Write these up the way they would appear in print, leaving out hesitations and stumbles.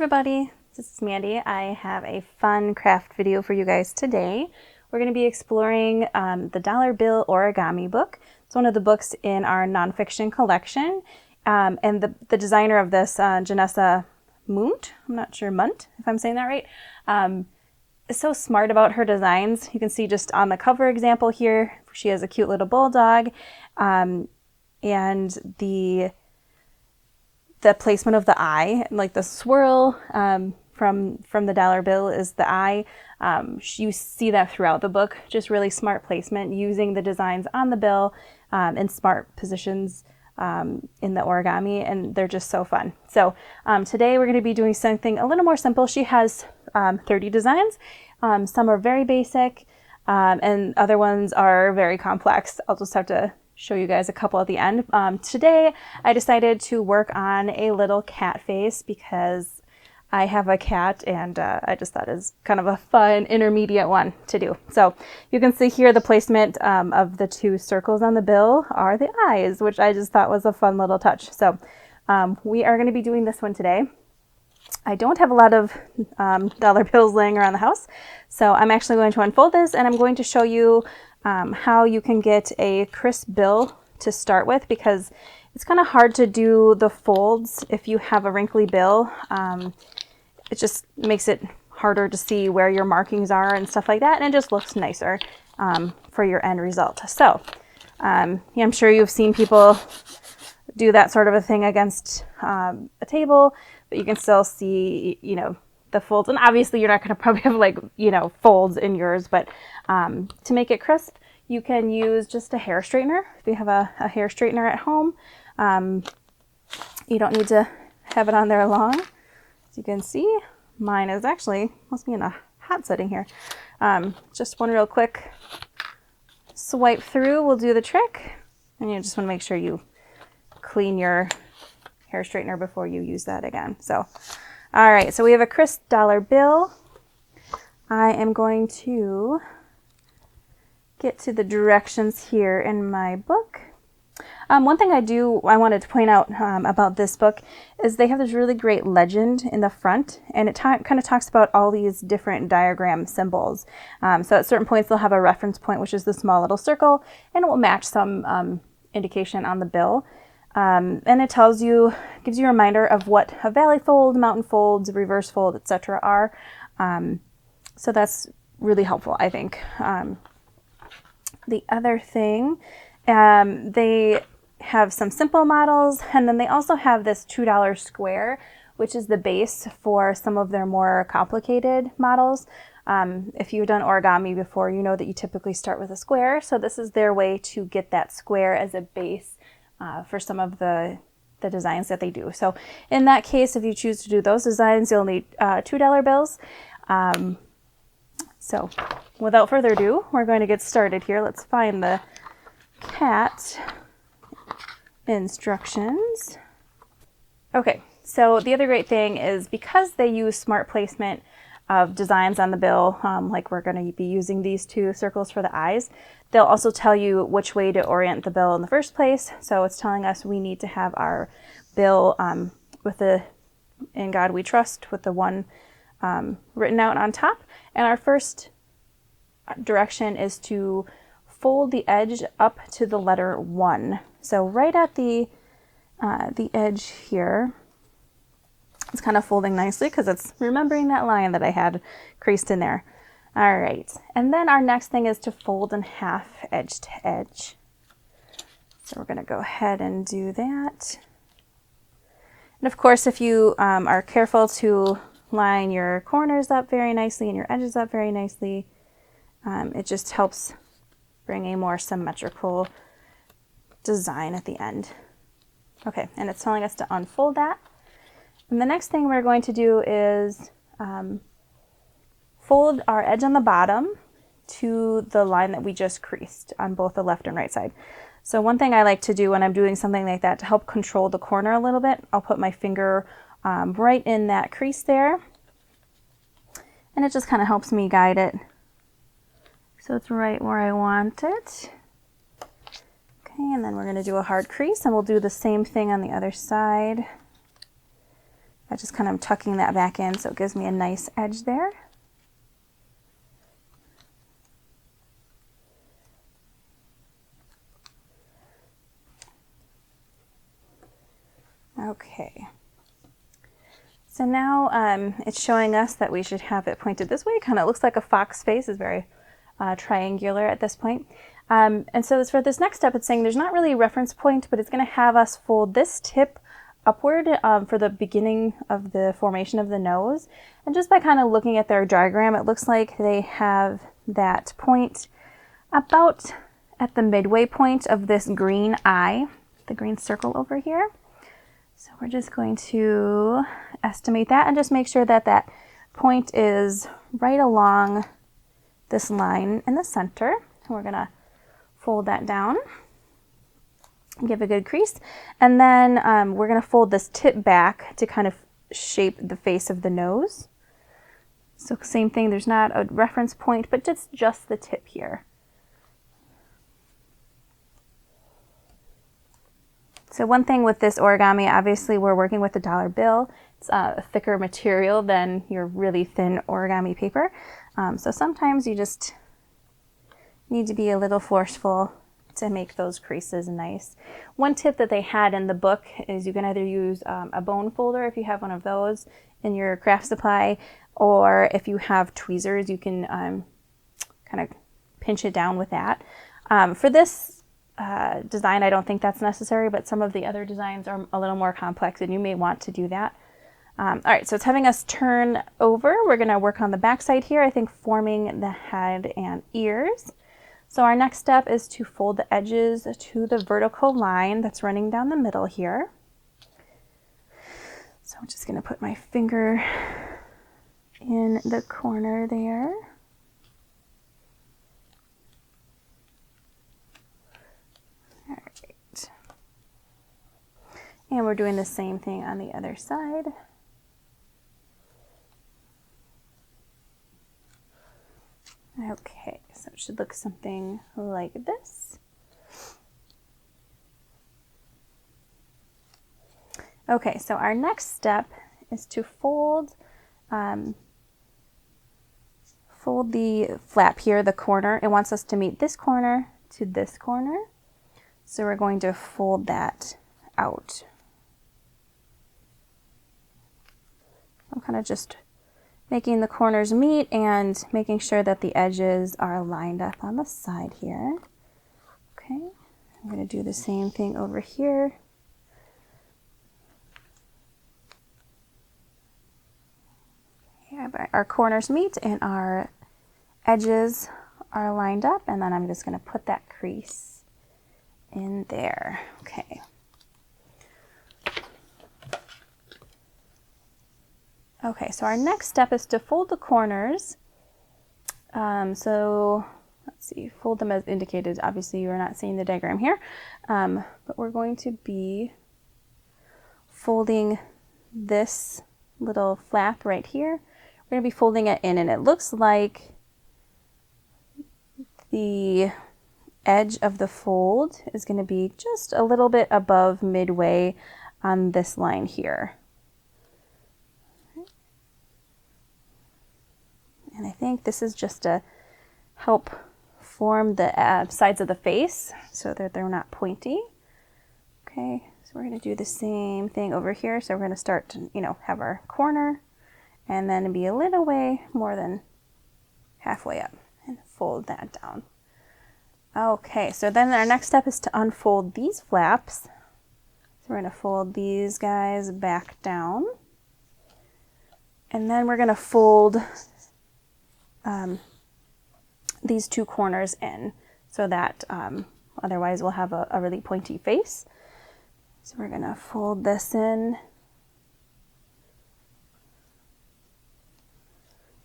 everybody, this is Mandy. I have a fun craft video for you guys today. We're going to be exploring the Bill Origami book. It's one of the books in our nonfiction collection, and the designer of this, Janessa Munt, I'm not sure Munt if I'm saying that right, is so smart about her designs. You can see just on the cover example here, she has a cute little bulldog, and the placement of the eye, like the swirl from the dollar bill is the eye. You see that throughout the book, just really smart placement using the designs on the bill in smart positions in the origami, and they're just so fun. So today we're going to be doing something a little more simple. She has 30 designs. Some are very basic and other ones are very complex. I'll just have to show you guys a couple at the end. Today I decided to work on a little cat face because I have a cat, and I just thought it was kind of a fun intermediate one to do. So you can see here the placement of the two circles on the bill are the eyes, which I just thought was a fun little touch. So we are going to be doing this one today. I don't have a lot of dollar bills laying around the house, so I'm actually going to unfold this and I'm going to show you how you can get a crisp bill to start with, because it's kind of hard to do the folds if you have a wrinkly bill. It just makes it harder to see where your markings are and stuff like that, and it just looks nicer for your end result. So yeah, I'm sure you've seen people do that sort of a thing against a table, but you can still see, you know, the folds. And obviously you're not going to probably have like, you know, folds in yours, but to make it crisp, you can use just a hair straightener. If you have a hair straightener at home, you don't need to have it on there long. As you can see, mine is actually, must be in a hot setting here. Just one real quick swipe through will do the trick. And you just want to make sure you clean your hair straightener before you use that again. So, all right, so we have a crisp dollar bill. I am going to get to the directions here in my book. One thing I wanted to point out about this book is they have this really great legend in the front, and it kind of talks about all these different diagram symbols. So at certain points they'll have a reference point, which is the small little circle, and it will match some indication on the bill. And it tells you, gives you a reminder of what a valley fold, mountain folds, reverse fold, etc. are. So that's really helpful, I think. The other thing, they have some simple models, and then they also have this $2 square, which is the base for some of their more complicated models. If you've done origami before, you know that you typically start with a square, so this is their way to get that square as a base for some of the designs that they do. So in that case, if you choose to do those designs, you'll need $2 bills. So without further ado, we're going to get started here. Let's find the cat instructions. Okay, so the other great thing is because they use smart placement of designs on the bill, like we're going to be using these two circles for the eyes, they'll also tell you which way to orient the bill in the first place. So it's telling us we need to have our bill with the "In God We Trust" with the one written out on top. And our first direction is to fold the edge up to the letter 1. So right at the edge here, it's kind of folding nicely because it's remembering that line that I had creased in there. All right, and then our next thing is to fold in half edge to edge. So we're going to go ahead and do that. And of course, if you are careful to line your corners up very nicely and your edges up very nicely, it just helps bring a more symmetrical design at the end. Okay, and it's telling us to unfold that. And the next thing we're going to do is fold our edge on the bottom to the line that we just creased on both the left and right side. So one thing I like to do when I'm doing something like that to help control the corner a little bit, I'll put my finger right in that crease there, and it just kind of helps me guide it so it's right where I want it. Okay, and then we're going to do a hard crease, and we'll do the same thing on the other side. I just kind of tucking that back in so it gives me a nice edge there. Okay. So now it's showing us that we should have it pointed this way. It kind of looks like a fox face. Is very triangular at this point. And so for this next step, it's saying there's not really a reference point, but it's going to have us fold this tip upward for the beginning of the formation of the nose. And just by kind of looking at their diagram, it looks like they have that point about at the midway point of this green eye, the green circle over here. So we're just going to estimate that and just make sure that that point is right along this line in the center. We're going to fold that down, give a good crease, and then we're going to fold this tip back to kind of shape the face of the nose. So same thing, there's not a reference point, but just the tip here. So one thing with this origami, obviously we're working with a dollar bill. It's a thicker material than your really thin origami paper. So sometimes you just need to be a little forceful to make those creases nice. One tip that they had in the book is you can either use a bone folder if you have one of those in your craft supply, or if you have tweezers, you can kind of pinch it down with that. For this design, I don't think that's necessary, but some of the other designs are a little more complex and you may want to do that. All right, so it's having us turn over. We're going to work on the back side here, I think forming the head and ears. So our next step is to fold the edges to the vertical line that's running down the middle here. So I'm just going to put my finger in the corner there. All right. And we're doing the same thing on the other side. Okay, so it should look something like this. Okay, so our next step is to fold the flap here, the corner. It wants us to meet this corner to this corner. So we're going to fold that out. I'm kind of just making the corners meet and making sure that the edges are lined up on the side here. Okay, I'm going to do the same thing over here. Yeah, our corners meet and our edges are lined up, and then I'm just going to put that crease in there. Okay. Okay, so our next step is to fold the corners. So let's see, fold them as indicated. Obviously you're not seeing the diagram here, but we're going to be folding this little flap right here. We're going to be folding it in, and it looks like the edge of the fold is going to be just a little bit above midway on this line here. And I think this is just to help form the sides of the face so that they're not pointy. Okay, so we're going to do the same thing over here. So we're going to start to, have our corner and then be a little way more than halfway up and fold that down. Okay, so then our next step is to unfold these flaps. So we're going to fold these guys back down. And then we're going to fold these two corners in so that otherwise we'll have a really pointy face. So we're going to fold this in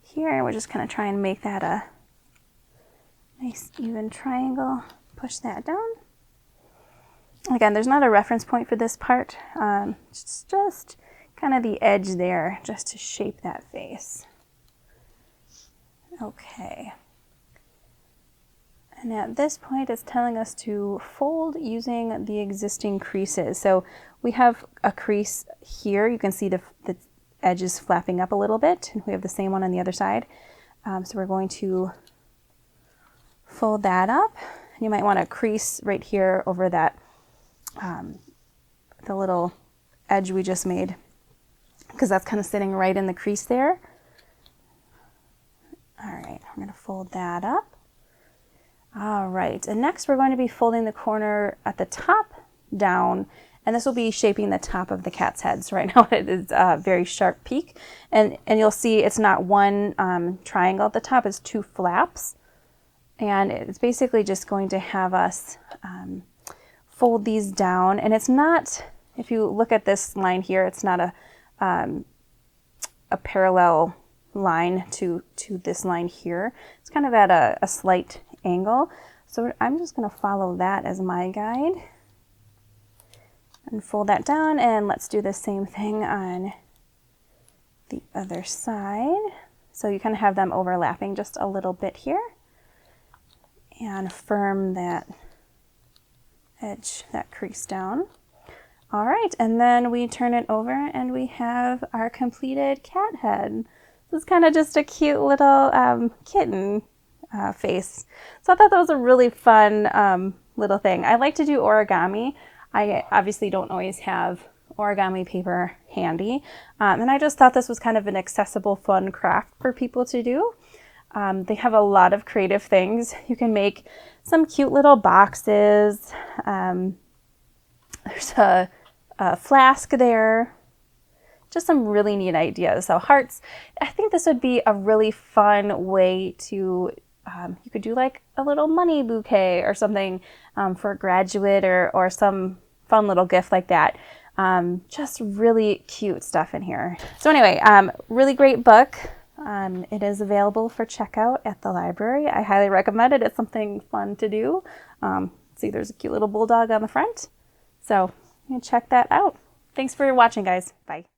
here. We're just going to try and make that a nice even triangle. Push that down. Again, there's not a reference point for this part. It's just kind of the edge there just to shape that face. Okay. And at this point, it's telling us to fold using the existing creases. So we have a crease here. You can see the edge is flapping up a little bit, and we have the same one on the other side. So we're going to fold that up. You might want to crease right here over that, the little edge we just made, because that's kind of sitting right in the crease there. All right, I'm going to fold that up. All right, and next we're going to be folding the corner at the top down, and this will be shaping the top of the cat's head. So right now it is a very sharp peak, and you'll see it's not one triangle at the top, it's two flaps. And it's basically just going to have us fold these down. And it's not, if you look at this line here, it's not a parallel line to this line here. It's kind of at a slight angle. So I'm just going to follow that as my guide and fold that down. And let's do the same thing on the other side. So you kind of have them overlapping just a little bit here. And firm that edge, that crease down. All right, and then we turn it over and we have our completed cat head. This is kind of just a cute little kitten face. So I thought that was a really fun little thing. I like to do origami. I obviously don't always have origami paper handy, and I just thought this was kind of an accessible, fun craft for people to do. They have a lot of creative things. You can make some cute little boxes. There's a flask there. Just some really neat ideas. So hearts, I think this would be a really fun way to, you could do like a little money bouquet or something for a graduate or some fun little gift like that. Just really cute stuff in here. So anyway, really great book. It is available for checkout at the library. I highly recommend it. It's something fun to do. See, there's a cute little bulldog on the front. So you can check that out. Thanks for watching, guys. Bye.